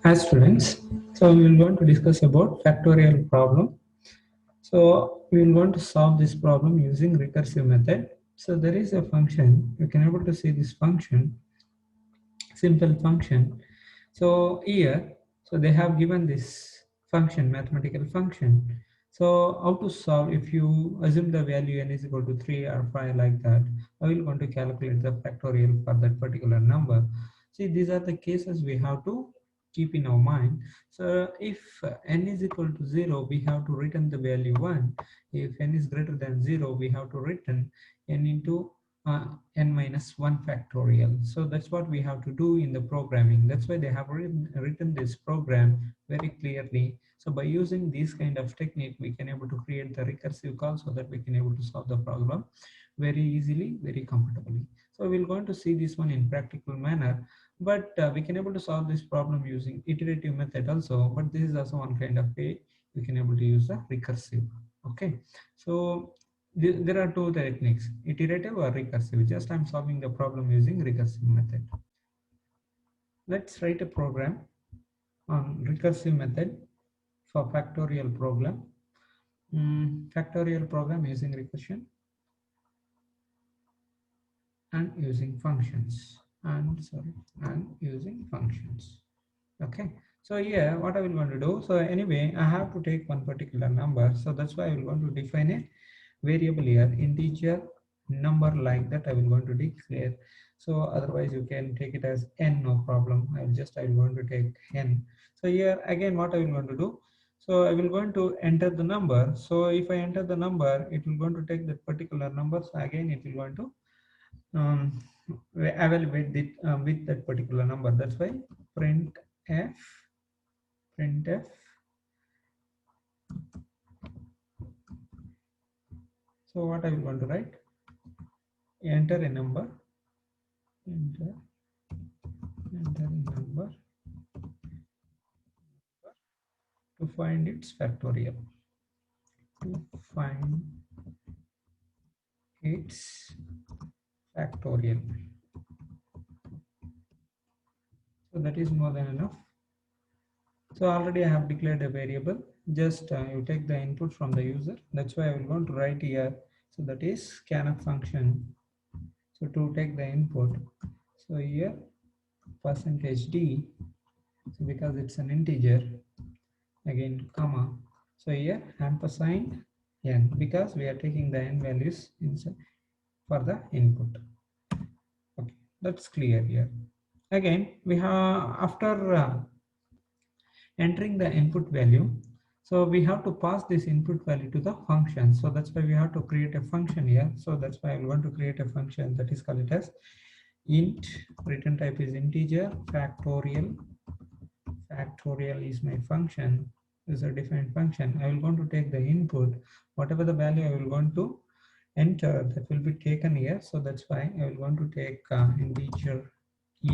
As students, so we will going to discuss about factorial problem. So we will going to solve this problem using recursive method. So there is a function, you can able to see this function, simple function. So here, so they have given this function, mathematical function. So how to solve if you assume the value n is equal to 3 or 5 like that, how will going to calculate the factorial for that particular number. See, these are the cases we have to keep in our mind. So if n is equal to 0, we have to return the value 1. If n is greater than 0, we have to return n into n minus 1 factorial. So that's what we have to do in the programming. That's why they have written this program very clearly. So by using this kind of technique, we can able to create the recursive call so that we can able to solve the problem very easily, very comfortably. So we're going to see this one in practical manner, but we can able to solve this problem using iterative method also. But this is also one kind of way we can able to use the recursive. Okay, so there are two techniques, iterative or recursive. Just I'm solving the problem using recursive method. Let's write a program on recursive method for factorial program. Factorial program using recursion and using functions and using functions. Okay, so here what I will going to do, so anyway I have to take one particular number, so that's why I will going to define a variable here, integer number like that I will going to declare. So otherwise you can take it as n, no problem. I will going to take n. So here again what I will going to do, so I will going to enter the number. So if I enter the number, it will going to take that particular number. So again it will going to um, evaluate it with that particular number. That's why printf. So what I will want to write, enter a number, enter enter a number to find its factorial, to find its factorial. So that is more than enough. So already I have declared a variable. Just you take the input from the user. That's why I will want to write here. So that is scanf function. So to take the input, so here %d. So because it's an integer, again comma. So here ampersand n, because we are taking the n values inside for the input. Okay, that's clear here. Again, we have after entering the input value, so we have to pass this input value to the function. So that's why we have to create a function here. So that's why I want to create a function that is called it as int. Return type is integer. Factorial is my function. Is a defined function. I will going to take the input, whatever the value I will going to enter, that will be taken here. So that's why I will going to take integer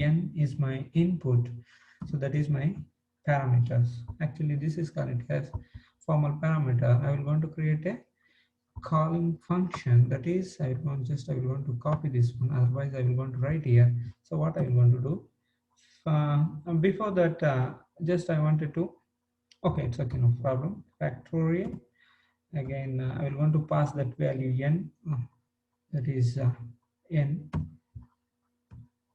n is my input. So that is my parameters. Actually this is called as formal parameter. I will going to create a calling function, that is I will want to copy this one, otherwise I will going to write here. So what I will want to do, before that just I wanted to, okay, it's okay, no problem. Factorial, again I will want to pass that value n, that is n,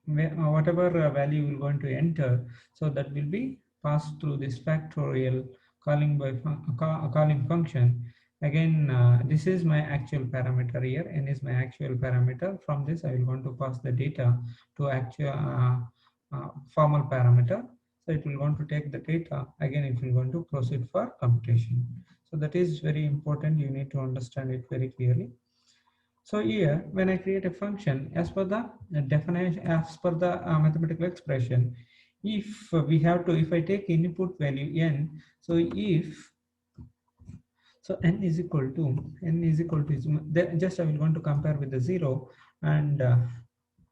whatever value you will going to enter, so that will be passed through this factorial calling by calling function. Again this is my actual parameter here, n is my actual parameter. From this I will want to pass the data to actual formal parameter. So it will want to take the data, again it will going to proceed for computation. So that is very important, you need to understand it very clearly. So here, when I create a function, as per the definition, as per the mathematical expression, if we have to, if I take input value n, so if, so n is equal to, just I will want to compare with the 0, and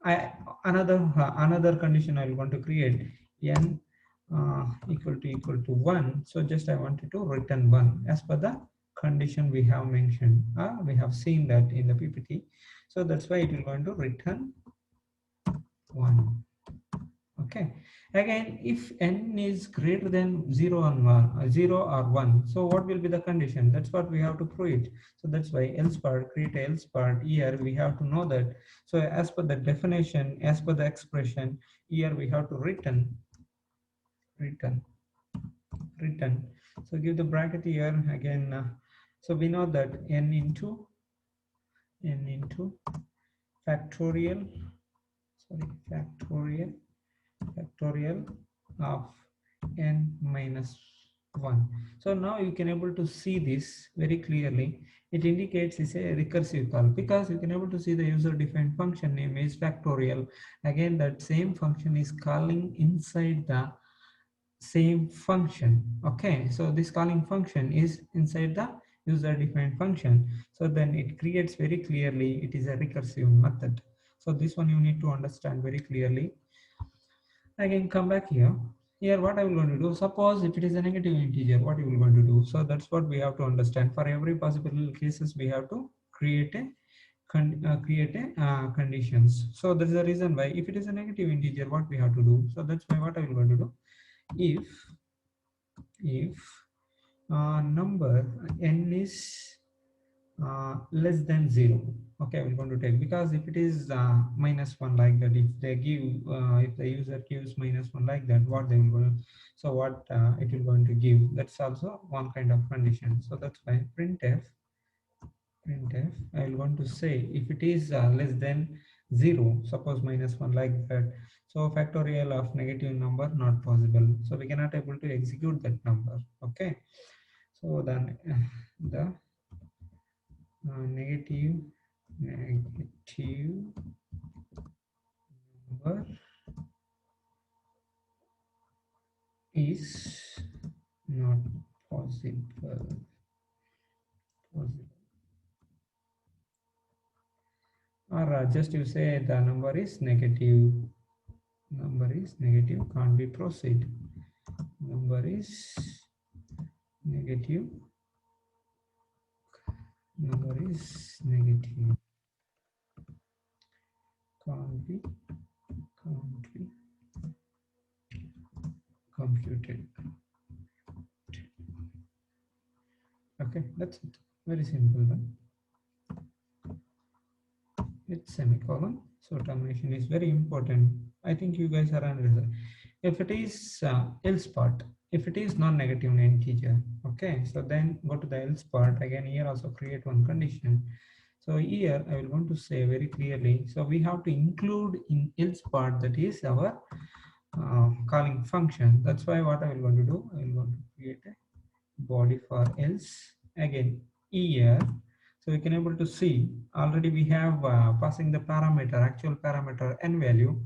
I another condition I will want to create, n equal to 1. So just I wanted to return 1 as per the condition we have mentioned. We have seen that in the PPT. So that's why it will going to return 1. Okay. Again, if n is greater than 0 and 1, 0 or 1, so what will be the condition? That's what we have to prove it. So that's why else part, create a else part. Here we have to know that. So as per the definition, as per the expression, here we have to return, return. So give the bracket here again. So we know that n into factorial, sorry, factorial of n minus 1. So now you can able to see this very clearly. It indicates it's a recursive call because you can able to see the user defined function name is factorial. Again, that same function is calling inside the same function. Okay, so this calling function is inside the user defined function, so then it creates very clearly it is a recursive method. So this one you need to understand very clearly. Again, come back here. Here what I will going to do, suppose if it is a negative integer, what you will going to do? So that's what we have to understand. For every possible cases we have to create a conditions. So that's the reason why if it is a negative integer, what we have to do. So that's why what I will going to do, if number n is less than 0, okay, we're going to take, because if it is minus 1 like that, if they give if the user gives minus 1 like that, what they will go, so what it will going to give, that's also one kind of condition. So that's why printf I will want to say if it is less than 0, suppose minus 1 like that, so factorial of negative number not possible, so we cannot able to execute that number. Okay, so then the negative number is not possible. Or just you say the number is negative, can't be proceed, number is negative, can't be computed. Okay, that's it, very simple one. It's semicolon, so termination is very important. I think you guys are understanding. If it is else part, if it is non-negative integer, okay, so then go to the else part. Again, here also create one condition. So here I will want to say very clearly, so we have to include in else part, that is our calling function. That's why what I will want to do, I will want to create a body for else. Again, here, so we can able to see already we have passing the parameter, actual parameter n value.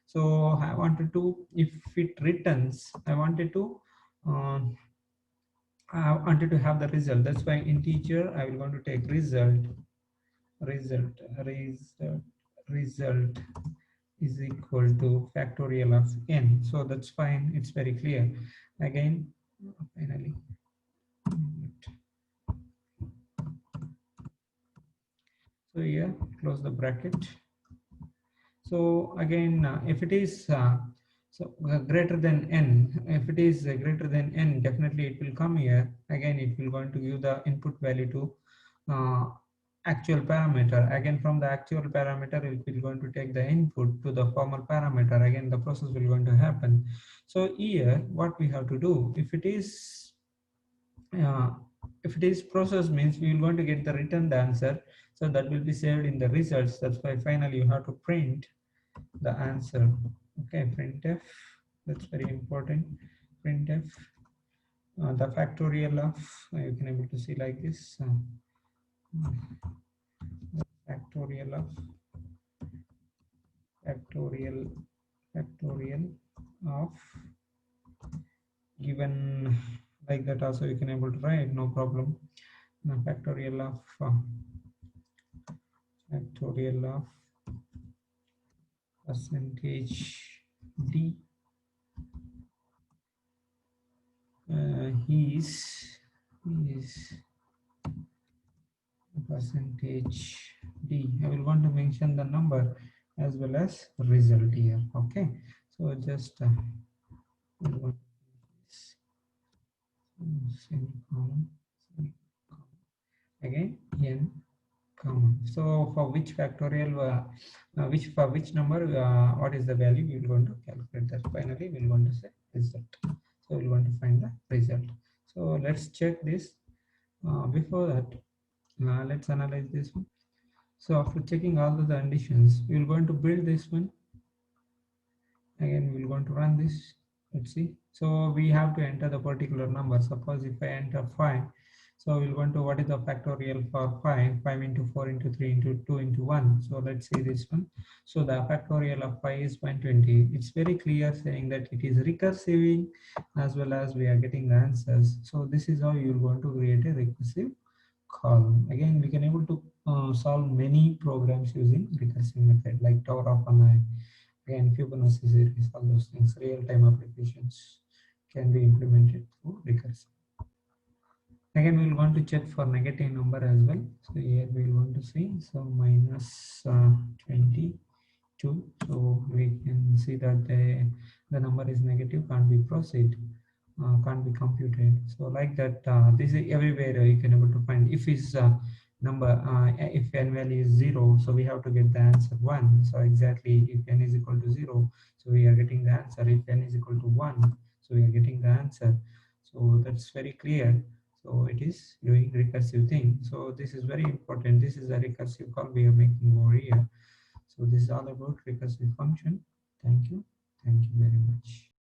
So I wanted to, if it returns, uh, I wanted to have the result. That's why integer I will going to take result, result, result, result is equal to factorial of n. So that's fine. It's very clear. Again, finally, so here close the bracket. So again, if it is greater than n, if it is greater than n, definitely it will come here. Again, it will going to give the input value to actual parameter. Again, from the actual parameter, it will going to take the input to the formal parameter. Again, the process will going to happen. So here, what we have to do, uh, if it is process, means we will going to get the returned answer. So that will be saved in the results. That's why finally you have to print the answer. Okay, printf, that's very important. Printf, the factorial of, you can able to see like this, factorial of factorial factorial of given, like that also you can able to write, no problem. Factorial of percentage d is percentage d. I will want to mention the number as well as result here. Okay, So just we'll go to this, semicolon, semicolon. Again n comma. So for which factorial, which for which number, what is the value we will going to calculate that. Finally, we will going to say result. So we will going to find the result. So let's check this. Before that, let's analyze this one. So after checking all the conditions, we will going to build this one. Again, we're going to run this. Let's see. So we have to enter the particular number. Suppose if I enter 5, so we'll go to what is the factorial for 5? 5 into 4 into 3 into 2 into 1. So let's see this one. So the factorial of 5 is 120. It's very clear saying that it is recursive as well as we are getting the answers. So this is how you're going to create a recursive column. Again, we can able to solve many programs using recursive method like tower of an eye. Again, Fibonacci series, all those things, real-time applications can be implemented through recursive. Again, we'll want to check for negative number as well. So here we'll want to see, so minus 22. So we can see that the number is negative, can't be proceed, can't be computed. So like that, this is everywhere you can able to find. If is number, if n value is 0, so we have to get the answer 1. So exactly, if n is equal to 0, so we are getting the answer. If n is equal to 1, so we are getting the answer. So that's very clear. So it is doing recursive thing. So this is very important. This is a recursive call we are making over here. So this is all about recursive function. Thank you. Thank you very much.